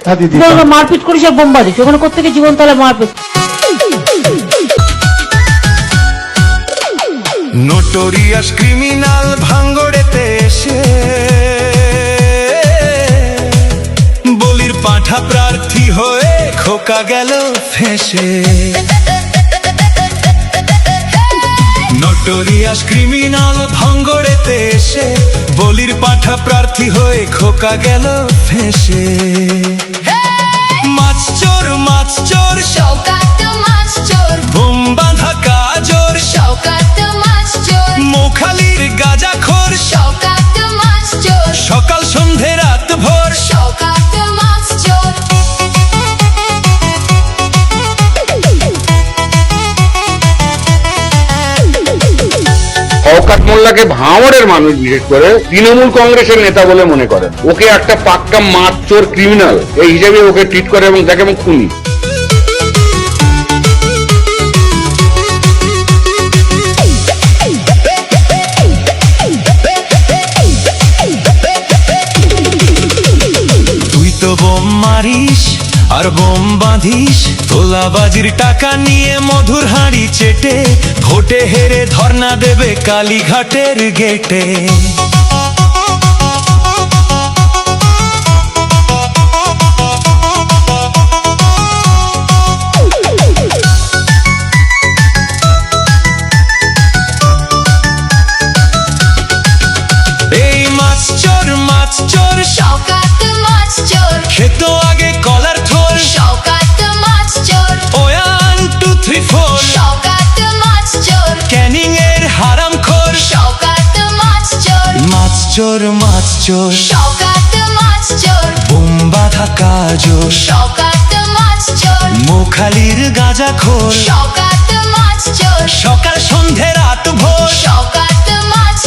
মারপিট করিস আর বোম্বা দিস, ওখানে কোথেকে জীবন তাহলে মারপিট। নোটোরিয়াস ক্রিমিনাল ভাঙ্গড়েতে এসে বলির পাঁঠা প্রার্থী হয়ে খোকা গেল ফেঁসে। নোটোরিয়াস ক্রিমিনাল ভাঙ্গড়েতে এসে বলির পাঁঠা প্রার্থী হয়ে খোকা গেল ফেঁসে। মাছ চোর মাছ চোর শওকাত মাছ চোর, বোম বাঁধা কাজর শওকাত মাছ চোর, মোখালির গাঁজাখোর শওকাত মাছ চোর, সকাল সন্ধে রাত ভোর শওকাত মাছ চোর। শওকত মোল্লাকে ভাঙড়ের মানুষ বিশেষ করে তৃণমূল কংগ্রেসের নেতা বলে মনে করেন। ওকে একটা পাক্কা মাছ চোর ক্রিমিনাল এই হিসেবে ওকে ট্রিট করে এবং দেখে এবং খুনি। তুই তো বোম মারিস আর বোম বাঁধিস, তোলাবাজির টাকা নিয়ে মধুর হাঁড়ি চেটে ভোটে হেরে ধর্ণা দেবে কালীঘাটের গেটে। এই মাছ চোর শওকাত মাছ চোর, খেতো আগে কলার থোর শওকাত মাছ চোর, 1 2 3 4 শওকাত মাছ চোর, ক্যানিং এর হারাম খোর। শওকাত মাছ চোর, মাছ চোর শওকাত মাছ চোর, বোম বাঁধা কাজর শওকাত মাছ চোর, মোখালির গাঁজাখোর শওকাত মাছ চোর, সকাল সন্ধে রাত ভোর শওকাত মাছ